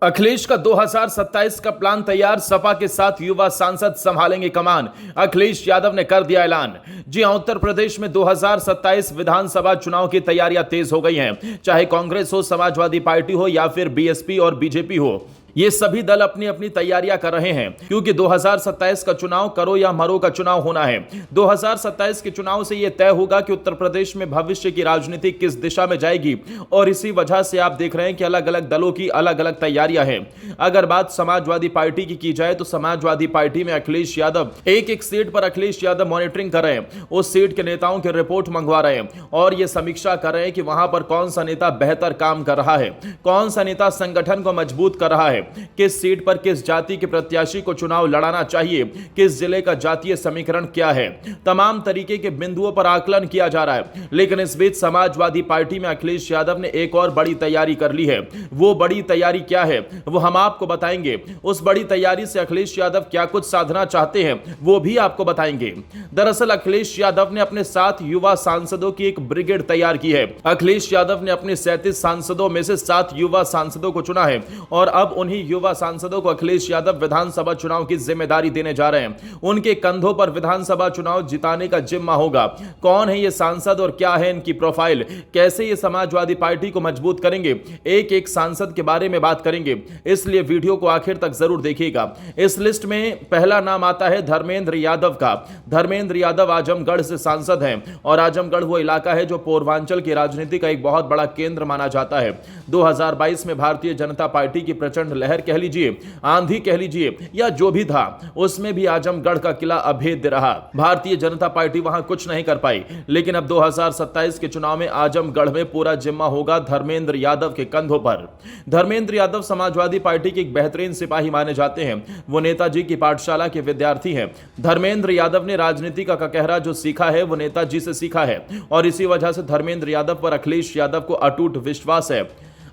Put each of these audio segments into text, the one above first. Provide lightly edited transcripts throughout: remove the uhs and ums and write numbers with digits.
अखिलेश का 2027 का प्लान तैयार, सपा के साथ युवा सांसद संभालेंगे कमान। अखिलेश यादव ने कर दिया ऐलान। जी हां, उत्तर प्रदेश में 2027 विधानसभा चुनाव की तैयारियां तेज हो गई हैं। चाहे कांग्रेस हो, समाजवादी पार्टी हो या फिर बीएसपी और बीजेपी हो, ये सभी दल अपनी अपनी तैयारियां कर रहे हैं, क्योंकि 2027 का चुनाव करो या मरो का चुनाव होना है। 2027 के चुनाव से यह तय होगा कि उत्तर प्रदेश में भविष्य की राजनीति किस दिशा में जाएगी, और इसी वजह से आप देख रहे हैं कि अलग अलग दलों की अलग अलग तैयारियां हैं। अगर बात समाजवादी पार्टी की जाए तो समाजवादी पार्टी में अखिलेश यादव एक एक सीट पर अखिलेश यादव मॉनिटरिंग कर रहे हैं, उस सीट के नेताओं की रिपोर्ट मंगवा रहे हैं और यह समीक्षा कर रहे हैं कि वहां पर कौन सा नेता बेहतर काम कर रहा है, कौन सा नेता संगठन को मजबूत कर रहा है, किस सीट पर किस जाति के प्रत्याशी को चुनाव लड़ाना चाहिए, किस जिले का जातीय समीकरण क्या है। तमाम तरीके के बिंदुओं पर आकलन किया जा रहा है। लेकिन इस बीच समाजवादी पार्टी में अखिलेश यादव ने एक और बड़ी तैयारी कर ली है। वो बड़ी तैयारी क्या है वो हम आपको बताएंगे। उस बड़ी तैयारी से अखिलेश यादव क्या कुछ साधना चाहते हैं वो भी आपको बताएंगे। दरअसल अखिलेश यादव ने अपने साथ युवा सांसदों की एक ब्रिगेड तैयार की है। अखिलेश यादव ने अपने 37 सांसदों में से 7 युवा सांसदों को चुना है और अब उन्हीं युवा सांसदों को अखिलेश यादव विधानसभा चुनाव की जिम्मेदारी देने जा रहे हैं। उनके कंधों पर विधानसभा चुनाव जिताने का जिम्मा होगा। कौन है ये सांसद और क्या है इनकी प्रोफाइल, कैसे ये समाजवादी पार्टी को मजबूत करेंगे, एक एक सांसद के बारे में बात करेंगे, इसलिए वीडियो को आखिर तक जरूर देखिएगा। इस लिस्ट में पहला नाम आता है धर्मेंद्र यादव का। धर्मेंद्र यादव आजमगढ़ से सांसद हैं और आजमगढ़ वो इलाका है जो पूर्वांचल की राजनीति का एक बहुत बड़ा केंद्र माना जाता है। 2022 में भारतीय जनता पार्टी की प्रचंड लहर कह लीजिए, आंधी कह लीजिए या जो भी था, उसमें भी आजमगढ़ का किला अभेद्य रहा। भारतीय जनता पार्टी वहां कुछ नहीं कर पाई। लेकिन अब 2027 के चुनाव में आजमगढ़ में पूरा जिम्मा होगा धर्मेंद्र यादव के कंधों पर। धर्मेंद्र यादव समाजवादी पार्टी के एक बेहतरीन सिपाही माने जाते हैं। वो नेताजी की पाठशाला के विद्यार्थी हैं। धर्मेंद्र यादव ने राजनीति का ककहरा जो सीखा है वो नेताजी से सीखा है और इसी वजह से धर्मेंद्र यादव पर अखिलेश यादव को अटूट विश्वास है।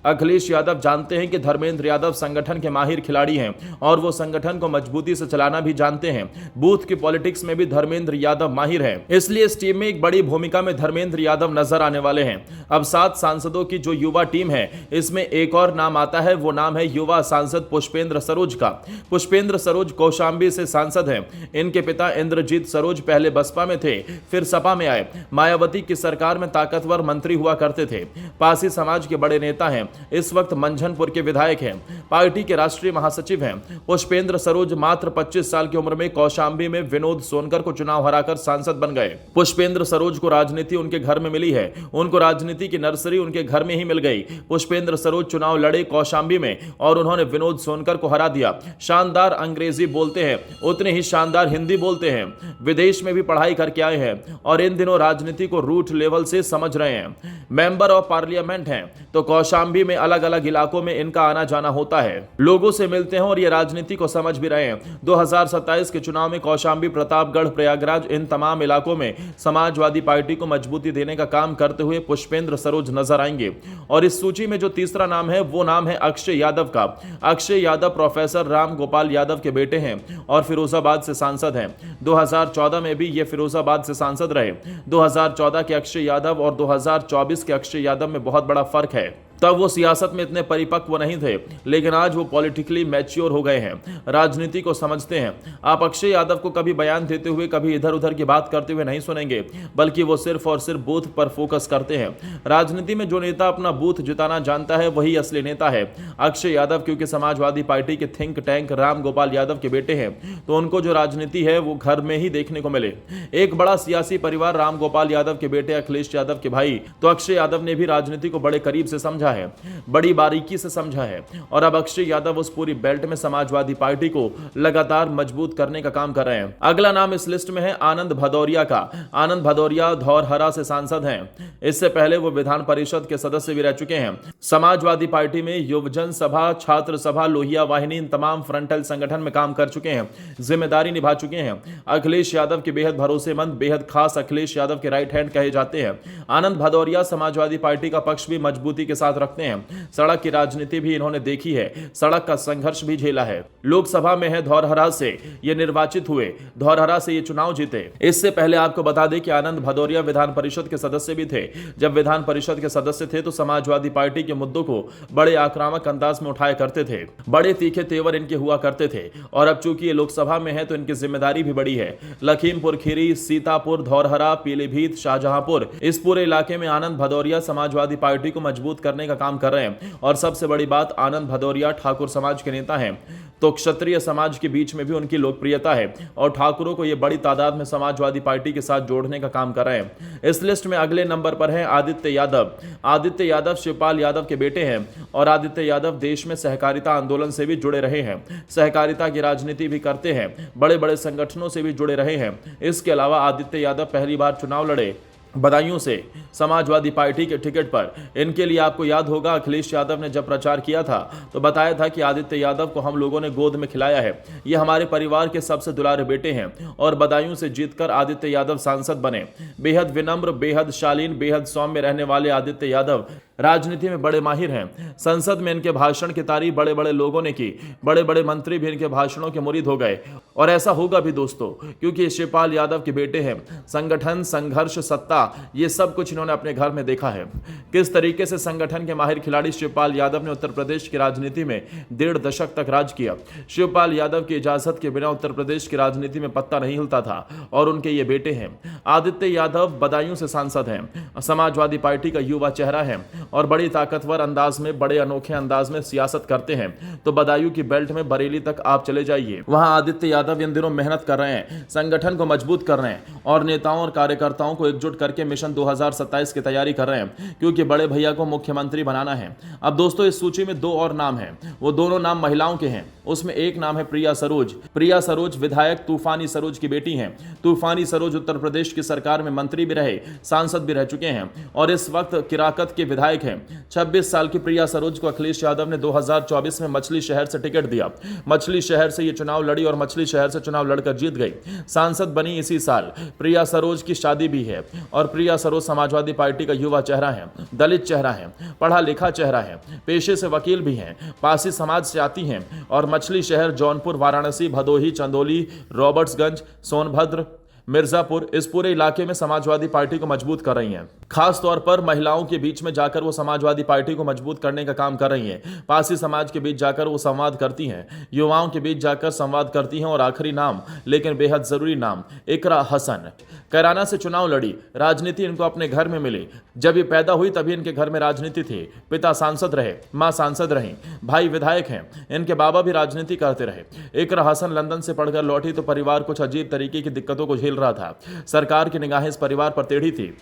अखिलेश यादव जानते हैं कि धर्मेंद्र यादव संगठन के माहिर खिलाड़ी हैं और वो संगठन को मजबूती से चलाना भी जानते हैं। बूथ की पॉलिटिक्स में भी धर्मेंद्र यादव माहिर हैं, इसलिए इस टीम में एक बड़ी भूमिका में धर्मेंद्र यादव नजर आने वाले हैं। अब 7 सांसदों की जो युवा टीम है, इसमें एक और नाम आता है, वो नाम है युवा सांसद पुष्पेंद्र सरोज का। पुष्पेंद्र सरोज कौशांबी से सांसद हैं। इनके पिता इंद्रजीत सरोज पहले बसपा में थे, फिर सपा में आए। मायावती की सरकार में ताकतवर मंत्री हुआ करते थे। पासी समाज के बड़े नेता हैं। इस वक्त मंझनपुर के विधायक हैं। पार्टी के राष्ट्रीय महासचिव हैं। पुष्पेंद्र सरोज मात्र 25 साल की उम्र में कौशांबी में विनोद सोनकर को चुनाव हराकर सांसद बन गए। पुष्पेंद्र सरोज को राजनीति उनके घर में मिली है। उनको राजनीति की नर्सरी उनके घर में ही मिल गई। पुष्पेंद्र सरोज चुनाव लड़े कौशांबी में और उन्होंने विनोद सोनकर को हरा दिया। शानदार अंग्रेजी बोलते हैं, उतने ही शानदार हिंदी बोलते हैं। विदेश में भी पढ़ाई करके आए हैं और इन दिनों राजनीति को रूट लेवल से समझ रहे हैं। मेंबर ऑफ पार्लियामेंट हैं, तो कौशांबी में अलग अलग इलाकों में इनका आना जाना होता है। लोगों से मिलते हैं और ये राजनीति को समझ भी रहे हैं। 2027 के चुनाव में कौशांबी, प्रतापगढ़, प्रयागराज, इन तमाम इलाकों में समाजवादी पार्टी को मजबूती देने का काम करते हुए पुष्पेंद्र सरोज नजर आएंगे। और इस सूची में जो तीसरा नाम है वो नाम है अक्षय यादव का। अक्षय यादव प्रोफेसर राम गोपाल यादव के बेटे हैं और फिरोजाबाद से सांसद हैं। 2014 में भी ये फिरोजाबाद से सांसद रहे। 2014 के अक्षय यादव और 2024 के अक्षय यादव में बहुत बड़ा फर्क है। तब वो सियासत में इतने परिपक्व नहीं थे, लेकिन आज वो पॉलिटिकली मैच्योर हो गए हैं, राजनीति को समझते हैं। आप अक्षय यादव को कभी बयान देते हुए, कभी इधर उधर की बात करते हुए नहीं सुनेंगे, बल्कि वो सिर्फ और सिर्फ बूथ पर फोकस करते हैं। राजनीति में जो नेता अपना बूथ जिताना जानता है वही असली नेता है। अक्षय यादव क्योंकि समाजवादी पार्टी के थिंक टैंक राम गोपाल यादव के बेटे हैं, तो उनको जो राजनीति है वो घर में ही देखने को मिले। एक बड़ा सियासी परिवार राम गोपाल यादव के बेटे अखिलेश यादव के भाई, तो अक्षय यादव ने भी राजनीति को बड़े करीब से समझा है, बड़ी बारीकी से समझा है और अब अक्षय यादव उस पूरी बेल्ट में समाजवादी पार्टी को लगातार मजबूत करने का काम कर रहे हैं। अगला नाम इस लिस्ट में है आनंद भदौरिया का। आनंद भदौरिया धौरहरा से सांसद हैं। इससे पहले वो विधान परिषद के सदस्य भी रह चुके हैं। समाजवादी पार्टी में युवजन सभा, छात्र सभा, लोहिया वाहिनी, इन तमाम फ्रंटल संगठन में काम कर चुके हैं, जिम्मेदारी निभा चुके हैं। अखिलेश यादव के बेहद भरोसेमंद, बेहद खास अखिलेश यादव के राइट हैंड कहे जाते हैं। आनंद भदौरिया समाजवादी पार्टी का पक्ष भी मजबूती के साथ रखते हैं। सड़क की राजनीति भी इन्होंने देखी है, सड़क का संघर्ष भी झेला है। लोकसभा में है धौरहरा से ये निर्वाचित हुए, धौरहरा से ये चुनाव जीते। इससे पहले आपको बता दें कि आनंद भदौरिया विधान परिषद के सदस्य भी थे। जब विधान परिषद के सदस्य थे तो समाजवादी पार्टी के मुद्दों को बड़े आक्रामक अंदाज में उठाया करते थे, बड़े तीखे तेवर इनके हुआ करते थे। और अब चूंकि ये लोकसभा में है तो इनकी जिम्मेदारी भी बड़ी है। लखीमपुर खीरी, सीतापुर, धौरहरा, पीलीभीत, शाहजहांपुर, इस पूरे इलाके में आनंद भदौरिया समाजवादी पार्टी को मजबूत करने का काम कर रहे हैं। और सबसे बड़ी बात, आनंद भदौरिया ठाकुर समाज के नेता हैं, तो क्षत्रिय समाज के बीच में भी उनकी लोकप्रियता है और ठाकुरों को ये बड़ी तादाद में समाजवादी पार्टी के साथ जोड़ने का काम कर रहे हैं। इस लिस्ट में अगले नंबर पर हैं आदित्य यादव। आदित्य यादव शिवपाल यादव के बेटे हैं और आदित्य यादव देश में सहकारिता आंदोलन से भी जुड़े रहे हैं, सहकारिता की राजनीति भी करते हैं, बड़े बड़े संगठनों से भी जुड़े रहे हैं। इसके अलावा आदित्य यादव पहली बार चुनाव लड़े बदायूं से समाजवादी पार्टी के टिकट पर। इनके लिए आपको याद होगा अखिलेश यादव ने जब प्रचार किया था तो बताया था कि आदित्य यादव को हम लोगों ने गोद में खिलाया है, ये हमारे परिवार के सबसे दुलारे बेटे हैं। और बदायूं से जीतकर आदित्य यादव सांसद बने। बेहद विनम्र, बेहद शालीन, बेहद सौम्य रहने वाले आदित्य यादव राजनीति में बड़े माहिर हैं। संसद में इनके भाषण की तारीफ बड़े बड़े लोगों ने की, बड़े बड़े मंत्री भी इनके भाषणों के मुरीद हो गए। और ऐसा होगा भी दोस्तों, क्योंकि शिवपाल यादव के बेटे हैं। संगठन, संघर्ष, सत्ता, ये सब कुछ इन्होंने अपने घर में देखा है। किस तरीके से संगठन के माहिर खिलाड़ी शिवपाल यादव ने उत्तर प्रदेश की राजनीति में 1.5 दशक तक राज किया। शिवपाल यादव की इजाजत के बिना उत्तर प्रदेश की राजनीति में पत्ता नहीं हिलता था और उनके ये बेटे हैं। आदित्य यादव बदायूं से सांसद हैं, समाजवादी पार्टी का युवा चेहरा है और बड़ी ताकतवर अंदाज में, बड़े अनोखे अंदाज में सियासत करते हैं। तो बदायूं की बेल्ट में बरेली तक आप चले जाइए, वहां आदित्य यादव इन दिनों मेहनत कर रहे हैं, संगठन को मजबूत कर रहे हैं और नेताओं और कार्यकर्ताओं को एकजुट करके मिशन 2027 की तैयारी कर रहे हैं, क्योंकि बड़े भैया को मुख्यमंत्री बनाना है। अब दोस्तों इस सूची में 2 और नाम हैं, वो दोनों नाम महिलाओं के हैं। उसमें एक नाम है प्रिया सरोज। प्रिया सरोज विधायक तूफानी सरोज की बेटी हैं। तूफानी सरोज उत्तर प्रदेश की सरकार में मंत्री भी रहे, सांसद भी रह चुके हैं और इस वक्त किराकत के विधायक हैं। 26 साल की प्रिया सरोज को अखिलेश यादव ने 2024 में मछली शहर से टिकट दिया। मछली शहर से ये चुनाव लड़ी और मछली शहर से चुनाव लड़कर जीत गई, सांसद बनी इसी साल। प्रिया सरोज की शादी भी है और प्रिया सरोज समाजवादी पार्टी का युवा चेहरा है, दलित चेहरा है, पढ़ा लिखा चेहरा है, पेशे से वकील भी हैं, पासी समाज से आती हैं और मछली शहर, जौनपुर, वाराणसी, भदोही, चंदौली, रॉबर्ट्सगंज, सोनभद्र, मिर्जापुर, इस पूरे इलाके में समाजवादी पार्टी को मजबूत कर रही हैं। खास तौर पर महिलाओं के बीच में जाकर वो समाजवादी पार्टी को मजबूत करने का काम कर रही हैं। पासी समाज के बीच जाकर वो संवाद करती हैं, युवाओं के बीच जाकर संवाद करती हैं। और आखिरी नाम, लेकिन बेहद जरूरी नाम, इकरा हसन। कैराना से चुनाव लड़ी, राजनीति इनको अपने घर में मिली। जब ये पैदा हुई तभी इनके घर में राजनीति थी। पिता सांसद रहे, मां सांसद रही, भाई विधायक हैं, इनके बाबा भी राजनीति करते रहे। इकरा हसन लंदन से पढ़कर लौटी तो परिवार कुछ अजीब तरीके की दिक्कतों को झेल रहा था। सरकार की निगाहें इस परिवार पर टेढ़ी थी,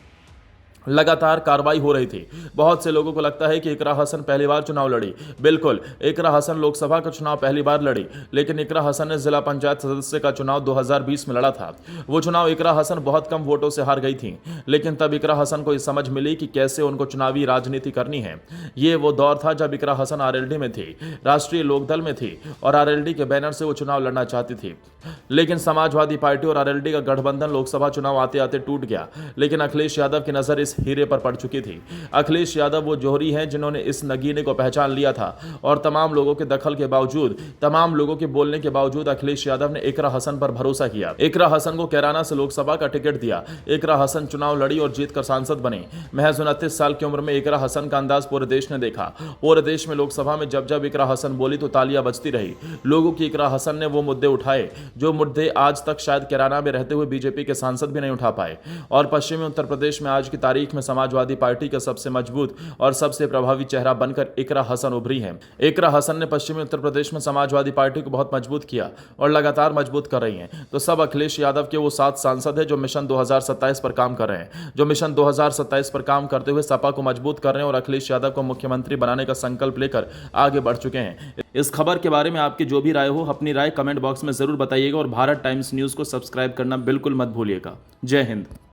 लगातार कार्रवाई हो रही थी। बहुत से लोगों को लगता है कि इकरा हसन पहली बार चुनाव लड़ी। बिल्कुल, इकरा हसन लोकसभा का चुनाव पहली बार लड़ी, लेकिन इकरा हसन ने जिला पंचायत सदस्य का चुनाव 2020 में लड़ा था। वो चुनाव इकरा हसन बहुत कम वोटों से हार गई थी, लेकिन तब इकरा हसन को ये समझ मिली कि कैसे उनको चुनावी राजनीति करनी है। ये वो दौर था जब इकरा हसन आरएलडी में थी, राष्ट्रीय लोकदल में थी और आरएलडी के बैनर से वो चुनाव लड़ना चाहती थी। लेकिन समाजवादी पार्टी और आरएलडी का गठबंधन लोकसभा चुनाव आते आते टूट गया। लेकिन अखिलेश यादव की नजर इस हीरे पर पड़ चुकी थी। अखिलेश यादव वो जोहरी हैं जिन्होंने इस नगीने को पहचान लिया था और तमाम लोगों के दखल के बावजूद, तमाम लोगों के बोलने के बावजूद अखिलेश यादव ने इकरा हसन पर भरोसा किया। इकरा हसन को कैराना से लोकसभा का टिकट दिया। इकरा हसन चुनाव लड़ी और जीतकर सांसद बने। महज 29 साल की उम्र में इकरा हसन का अंदाज पूरे देश ने देखा। पूरे देश में लोकसभा में जब जब इकरा हसन बोली तो तालियां बजती रही। लोगों की इकरा हसन ने वो मुद्दे उठाए जो मुद्दे आज तक शायद कैराना में रहते हुए बीजेपी के सांसद भी नहीं उठा पाए। और पश्चिमी उत्तर प्रदेश में आज की तारीख में समाजवादी पार्टी का सबसे मजबूत और सबसे प्रभावी चेहरा बनकर इकरा हसन उभरी हैं। इकरा हसन ने पश्चिमी उत्तर प्रदेश में समाजवादी पार्टी को बहुत मजबूत किया और लगातार मजबूत कर रही हैं। तो सब अखिलेश यादव के वो 7 सांसद हैं जो मिशन 2027 पर काम कर रहे हैं, जो मिशन 2027 पर काम करते हुए सपा को मजबूत कर रहे हैं और अखिलेश यादव को मुख्यमंत्री बनाने का संकल्प लेकर आगे बढ़ चुके हैं। इस खबर के बारे में आपकी जो भी राय हो, अपनी राय कमेंट बॉक्स में जरूर बताइएगा और भारत टाइम्स न्यूज को सब्सक्राइब करना बिल्कुल मत भूलिएगा। जय हिंद।